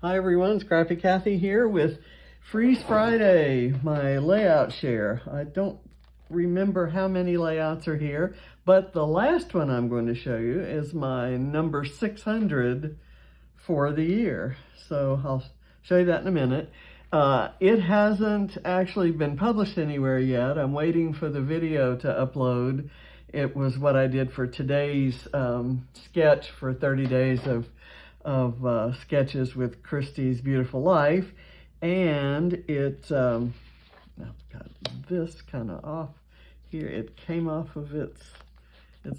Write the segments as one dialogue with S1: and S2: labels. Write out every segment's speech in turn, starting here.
S1: Hi everyone, Scrappy Kathy here with Freeze Friday, my layout share. I don't remember how many layouts are here, but the last one I'm going to show you is my number 600 for the year. So I'll show you that in a minute. It hasn't actually been published anywhere yet. I'm waiting for the video to upload. It was what I did for today's sketch for 30 days of sketches with Christie's Beautiful Life, and it now got this kind of off here. It came off of its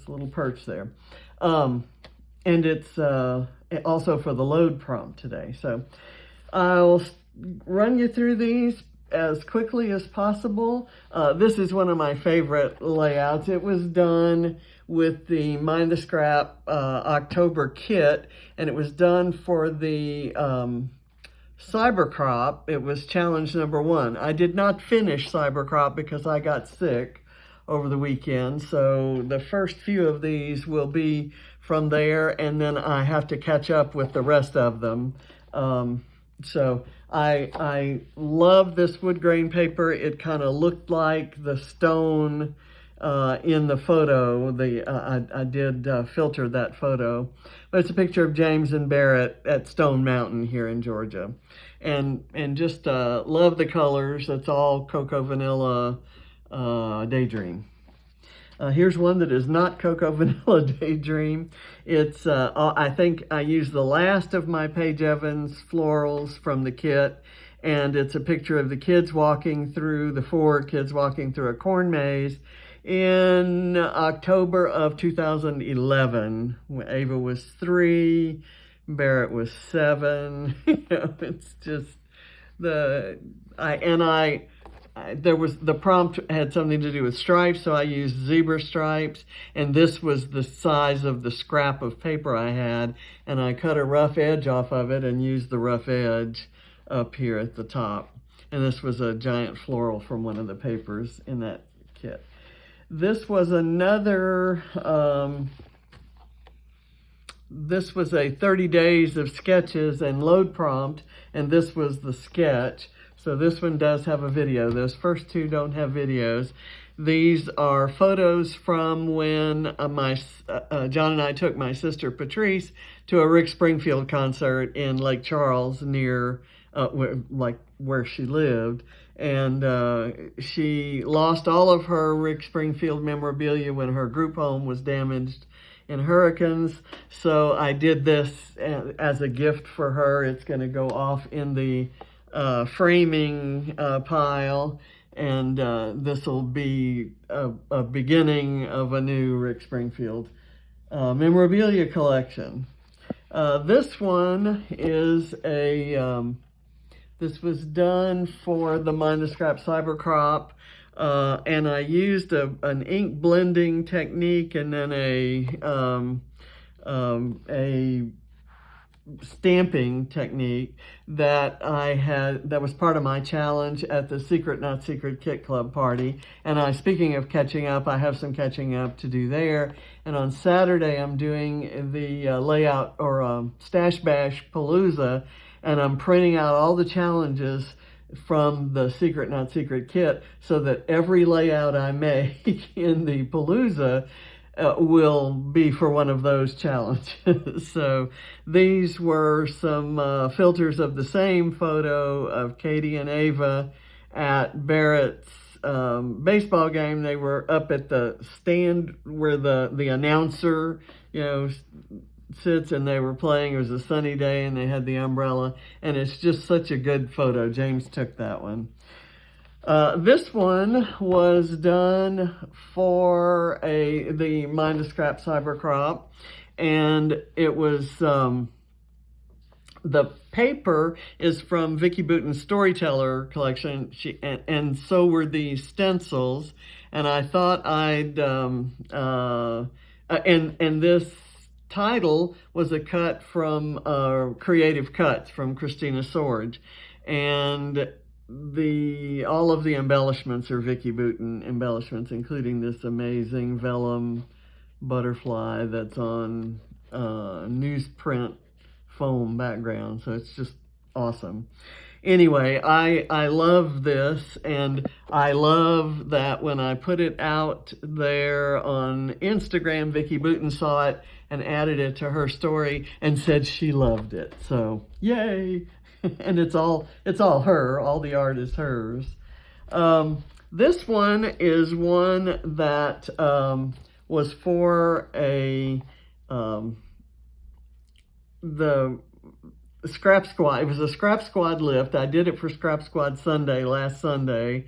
S1: little perch there, and it's also for the load prompt today. So I'll run you through these as quickly as possible. This is one of my favorite layouts. It was done with the Mind the Scrap October kit, and it was done for the Cybercrop. It was challenge number 1. I did not finish Cybercrop because I got sick over the weekend, so the first few of these will be from there, and then I have to catch up with the rest of them. So I love this wood grain paper. It kind of looked like the stone in the photo. I did filter that photo, but it's a picture of James and Barrett at Stone Mountain here in Georgia, and just love the colors. It's all Cocoa Vanilla Daydream. Here's one that is not Cocoa Vanilla Daydream. It's, I think I used the last of my Paige Evans florals from the kit, and it's a picture of the kids walking through, the 4 kids walking through a corn maze in October of 2011. Ava was 3, Barrett was 7. It's just the prompt had something to do with stripes, so I used zebra stripes, and this was the size of the scrap of paper I had, and I cut a rough edge off of it and used the rough edge up here at the top. And this was a giant floral from one of the papers in that kit. This was another, this was a 30 days of sketches and load prompt, and this was the sketch. So this one does have a video. Those first 2 don't have videos. These are photos from when John and I took my sister Patrice to a Rick Springfield concert in Lake Charles near where she lived. And she lost all of her Rick Springfield memorabilia when her group home was damaged in hurricanes. So I did this as a gift for her. It's going to go off in the framing pile, and this will be a beginning of a new Rick Springfield memorabilia collection. This one is this was done for the Mind the Scrap Cybercrop, and I used an ink blending technique and then a stamping technique that that was part of my challenge at the Secret Not Secret Kit Club party. And speaking of catching up, I have some catching up to do there. And on Saturday, I'm doing the layout or Stash Bash Palooza, and I'm printing out all the challenges from the Secret Not Secret kit so that every layout I make in the Palooza will be for one of those challenges. So these were some filters of the same photo of Katie and Ava at Barrett's baseball game. They were up at the stand where the announcer, sits, and they were playing. It was a sunny day and they had the umbrella, and it's just such a good photo. James took that one. This one was done for the Mind the Scrap Cybercrop, and it was the paper is from Vicki Boutin's Storyteller collection, and so were the stencils. And I thought I'd and this title was a cut from Creative Cuts from Christina Sorge, and all of the embellishments are Vicki Boutin embellishments, including this amazing vellum butterfly that's on newsprint foam background. So it's just awesome. Anyway, I love this, and I love that when I put it out there on Instagram, Vicki Boutin saw it and added it to her story and said she loved it. So yay! And it's all her. All the art is hers. This one is one that was for the Scrap Squad. It was a Scrap Squad lift. I did it for Scrap Squad Sunday, last Sunday,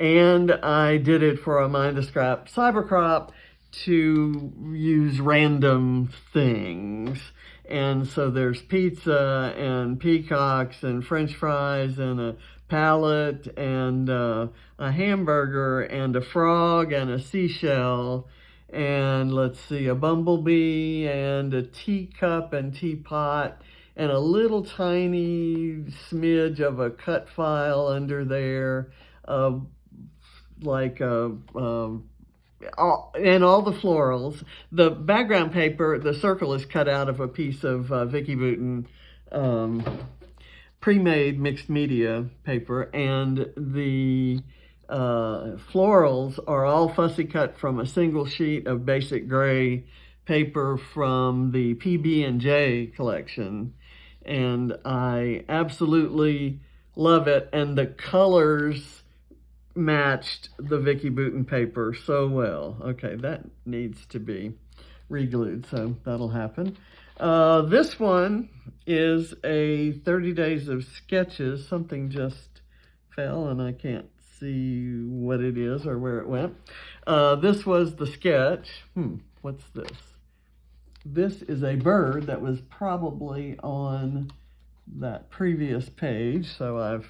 S1: and I did it for a Mind the Scrap Cybercrop to use random things. And so there's pizza and peacocks and French fries and a pallet and a hamburger and a frog and a seashell and let's see, a bumblebee and a teacup and teapot and a little tiny smidge of a cut file under there, and all the florals. The background paper, the circle is cut out of a piece of Vicki Boutin pre-made mixed media paper, and the florals are all fussy cut from a single sheet of basic gray paper from the PB&J collection, and I absolutely love it, and the colors matched the Vicki Boutin paper so well. Okay, that needs to be re-glued, so that'll happen. This one is a 30 Days of Sketches. Something just fell and I can't see what it is or where it went. This was the sketch. What's this? This is a bird that was probably on that previous page, so I've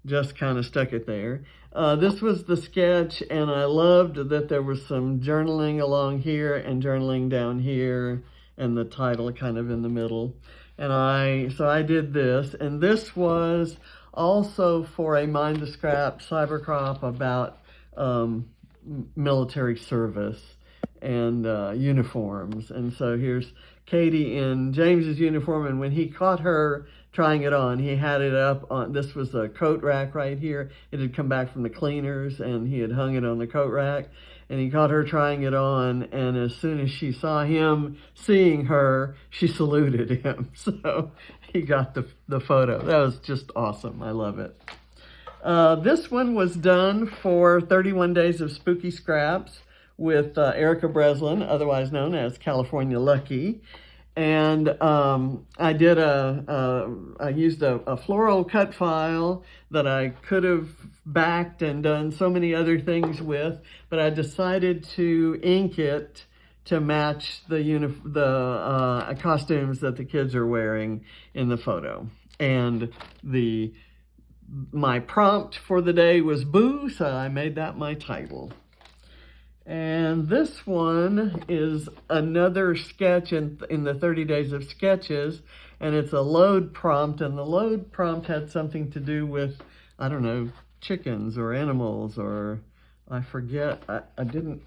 S1: just kind of stuck it there. This was the sketch, and I loved that there was some journaling along here and journaling down here, and the title kind of in the middle. And so I did this, and this was also for a Mind the Scrap Cybercrop about military service and uniforms. And so here's Katie in James's uniform, and when he caught her trying it on, he had it up on, this was a coat rack right here. It had come back from the cleaners, and he had hung it on the coat rack, and he caught her trying it on, and as soon as she saw him seeing her, she saluted him. So he got the photo. That was just awesome. I love it. This one was done for 31 Days of Spooky Scraps with Erica Breslin, otherwise known as California Lucky. And I used a floral cut file that I could have backed and done so many other things with, but I decided to ink it to match the costumes that the kids are wearing in the photo. And my prompt for the day was boo, so I made that my title. And this one is another sketch in the 30 Days of Sketches, and it's a load prompt, and the load prompt had something to do with, I don't know, chickens or animals, or I forget. I didn't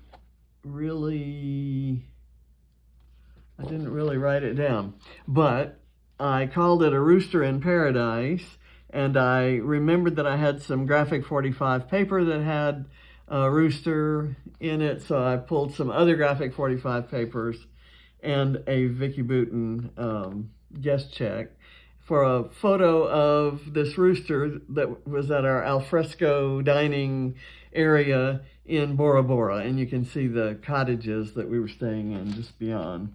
S1: really write it down, but I called it A Rooster in Paradise, and I remembered that I had some Graphic 45 paper that had a rooster in it, so I pulled some other Graphic 45 papers and a Vicki Boutin guest check for a photo of this rooster that was at our alfresco dining area in Bora Bora, and you can see the cottages that we were staying in just beyond.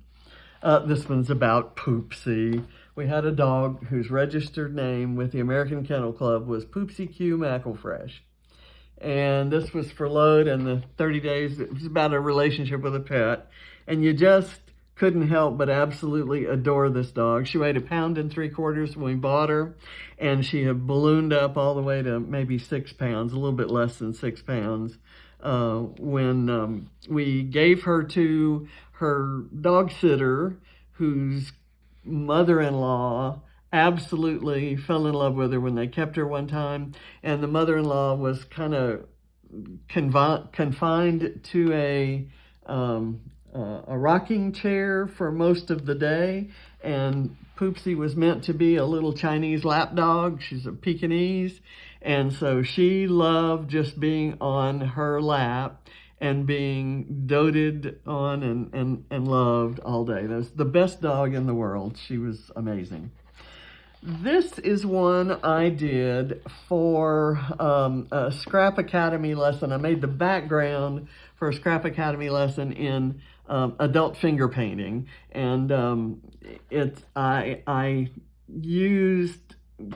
S1: This one's about Poopsie. We had a dog whose registered name with the American Kennel Club was Poopsie Q McElfresh. And this was for load, and the 30 days, it was about a relationship with a pet. And you just couldn't help but absolutely adore this dog. She weighed 1.75 pounds when we bought her, and she had ballooned up all the way to maybe 6 pounds, a little bit less than 6 pounds, when we gave her to her dog sitter, whose mother-in-law absolutely fell in love with her when they kept her one time, and the mother-in-law was kind of confined to a rocking chair for most of the day, and Poopsie was meant to be a little Chinese lap dog. She's a Pekingese. And so she loved just being on her lap and being doted on and loved all day. That's the best dog in the world. She was amazing. This is one I did for a Scrap Academy lesson. I made the background for a Scrap Academy lesson in adult finger painting, and I used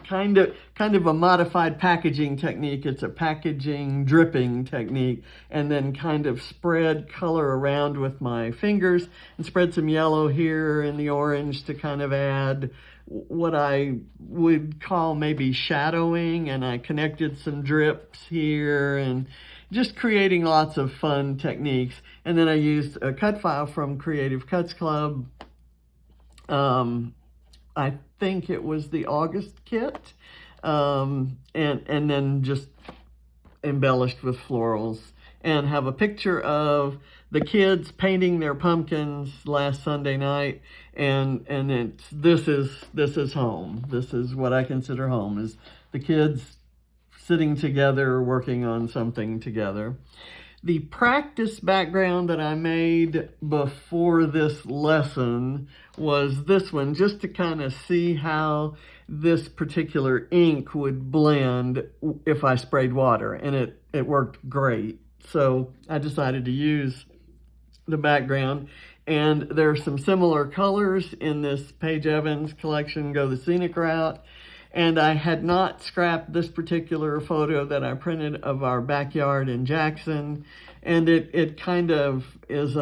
S1: kind of a modified packaging technique. It's a packaging dripping technique, and then kind of spread color around with my fingers and spread some yellow here and the orange to kind of add what I would call maybe shadowing, and I connected some drips here and just creating lots of fun techniques. And then I used a cut file from Creative Cuts Club. I think it was the August kit, and then just embellished with florals, and have a picture of the kids painting their pumpkins last Sunday night, and this is home. This is what I consider home, is the kids sitting together working on something together. The practice background that I made before this lesson was this one, just to kind of see how this particular ink would blend if I sprayed water, and it worked great. So I decided to use the background, and there are some similar colors in this Paige Evans collection, Go the Scenic Route. And I had not scrapped this particular photo that I printed of our backyard in Jackson. And it kind of is,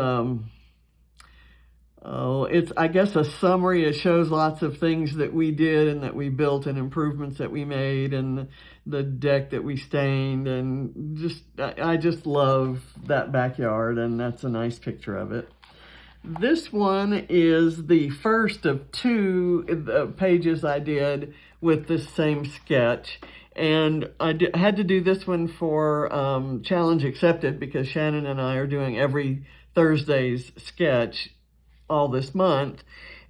S1: it's, I guess, a summary. It shows lots of things that we did and that we built and improvements that we made and the deck that we stained. And I just love that backyard, and that's a nice picture of it. This one is the first of two pages I did with this same sketch. And I had to do this one for Challenge Accepted, because Shannon and I are doing every Thursday's sketch all this month.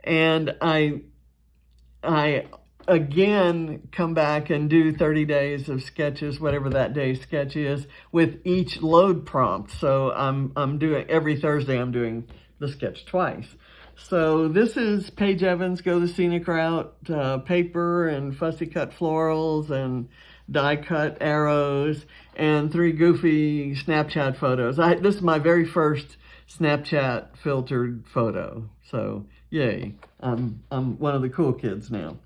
S1: And I again come back and do 30 days of sketches, whatever that day's sketch is, with each load prompt. So I'm doing, every Thursday I'm doing the sketch twice. So this is Paige Evans, Go the Scenic Route, paper and fussy cut florals and die cut arrows and 3 goofy Snapchat photos. This is my very first Snapchat filtered photo. So yay, I'm one of the cool kids now.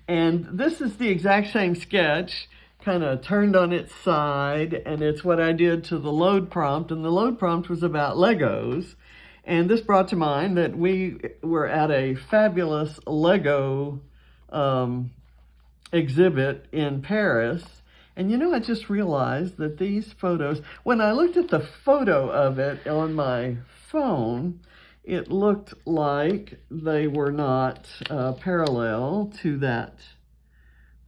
S1: And this is the exact same sketch, kind of turned on its side, and it's what I did to the load prompt. And the load prompt was about Legos. And this brought to mind that we were at a fabulous Lego exhibit in Paris. And you know, I just realized that these photos, when I looked at the photo of it on my phone, it looked like they were not parallel to that,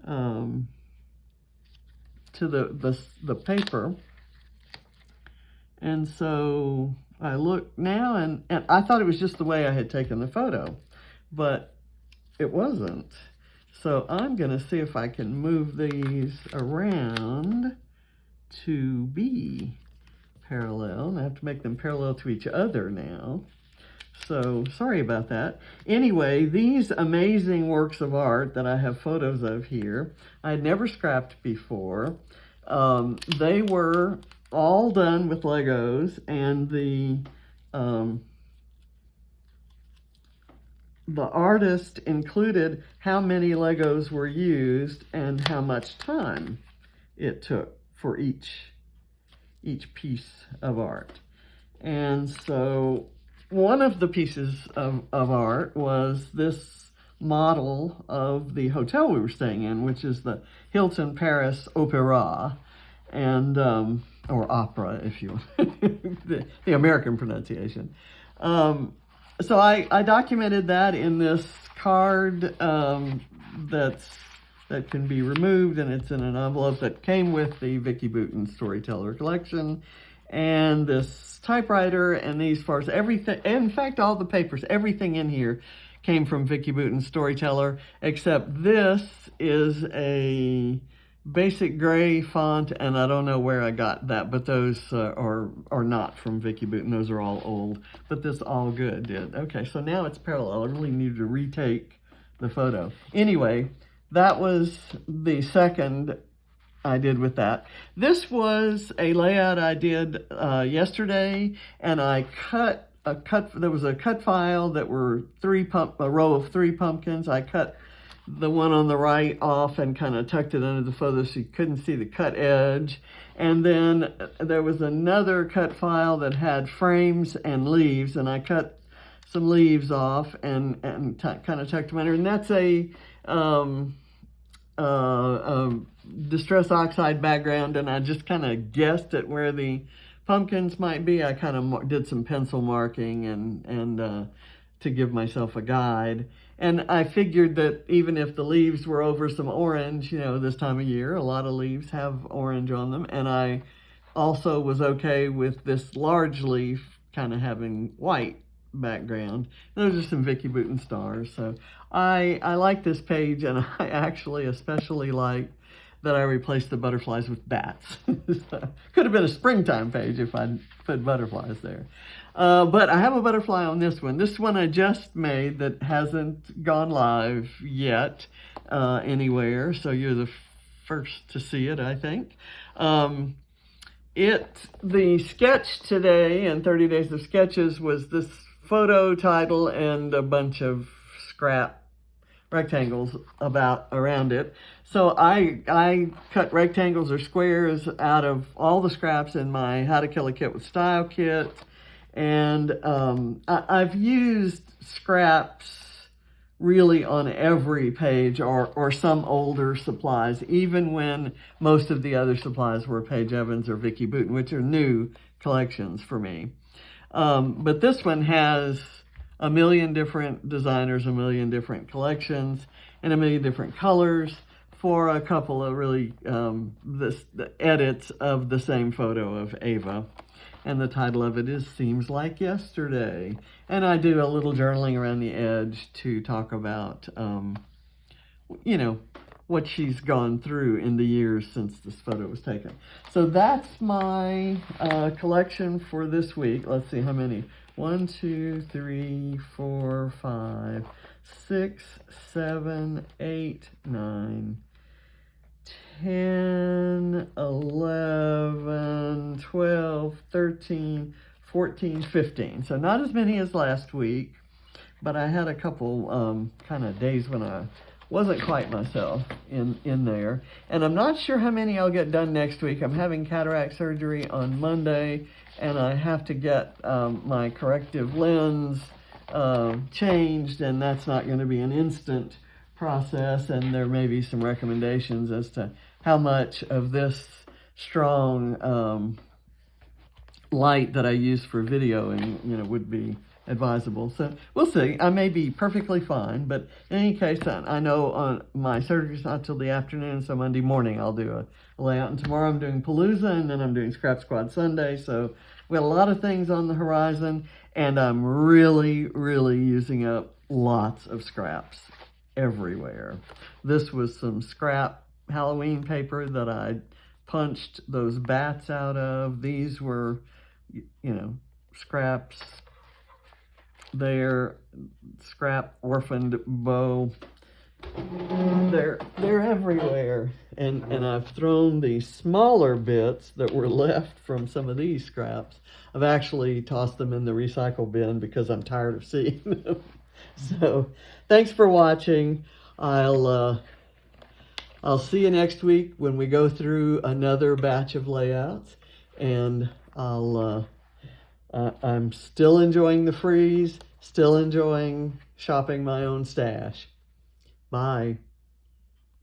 S1: to the paper. And so I look now, and I thought it was just the way I had taken the photo, but it wasn't. So I'm going to see if I can move these around to be parallel. And I have to make them parallel to each other now. So sorry about that. Anyway, these amazing works of art that I have photos of here, I had never scrapped before. They were all done with Legos, and the artist included how many Legos were used and how much time it took for each piece of art. And so one of the pieces of art was this model of the hotel we were staying in, which is the Hilton Paris Opera, and or opera, if you the American pronunciation. So I documented that in this card that can be removed, and it's in an envelope that came with the Vicki Boutin Storyteller Collection, and this typewriter, and these, far as everything, in fact, all the papers, everything in here came from Vicki Boutin Storyteller, except this is a basic gray font, and I don't know where I got that, but those are not from Vicki Boutin. Those are all old, but this All Good did. Okay, so now it's parallel. I really need to retake the photo. Anyway, that was the second I did with that. This was a layout I did yesterday, and I there was a cut file that were a row of 3 pumpkins. I cut the one on the right off and kind of tucked it under the photo so you couldn't see the cut edge. And then there was another cut file that had frames and leaves, and I cut some leaves off and kind of tucked them under. And that's a Distress Oxide background, and I just kind of guessed at where the pumpkins might be. I kind of did some pencil marking and to give myself a guide. And I figured that even if the leaves were over some orange, you know, this time of year, a lot of leaves have orange on them. And I also was okay with this large leaf kind of having white background. Those are some Vicki Boutin stars. So I like this page, and I actually especially like that I replaced the butterflies with bats. Could have been a springtime page if I'd put butterflies there. But I have a butterfly on this one. This one I just made that hasn't gone live yet anywhere, so you're the first to see it, I think. The sketch today in 30 Days of Sketches was this photo title and a bunch of scrap rectangles around it. So I cut rectangles or squares out of all the scraps in my How to Kill a Kit with Style kit. And I've used scraps really on every page or some older supplies, even when most of the other supplies were Paige Evans or Vicki Boutin, which are new collections for me. But this one has a million different designers, a million different collections, and a million different colors for a couple of really the edits of the same photo of Ava. And the title of it is Seems Like Yesterday. And I do a little journaling around the edge to talk about, you know, what she's gone through in the years since this photo was taken. So that's my collection for this week. Let's see how many. 1, 2, 3, 4, 5, 6, 7, 8, 9, 10, 11, 12, 13, 14, 15. So not as many as last week, but I had a couple kind of days when I wasn't quite myself in there. And I'm not sure how many I'll get done next week. I'm having cataract surgery on Monday, and I have to get my corrective lens changed, and that's not going to be an instant process, and there may be some recommendations as to how much of this strong light that I use for videoing, you know, would be advisable. So we'll see. I may be perfectly fine, but in any case, I know on my surgery's not till the afternoon, so Monday morning I'll do a layout, and tomorrow I'm doing Palooza, and then I'm doing Scrap Squad Sunday. So we have a lot of things on the horizon, and I'm really, really using up lots of scraps everywhere. This was some scrap Halloween paper that I punched those bats out of. These were, you know, scraps there, scrap orphaned bow. They're everywhere. And I've thrown the smaller bits that were left from some of these scraps. I've actually tossed them in the recycle bin because I'm tired of seeing them. So thanks for watching. I'll see you next week when we go through another batch of layouts, and I'm still enjoying the freeze, still enjoying shopping my own stash. Bye.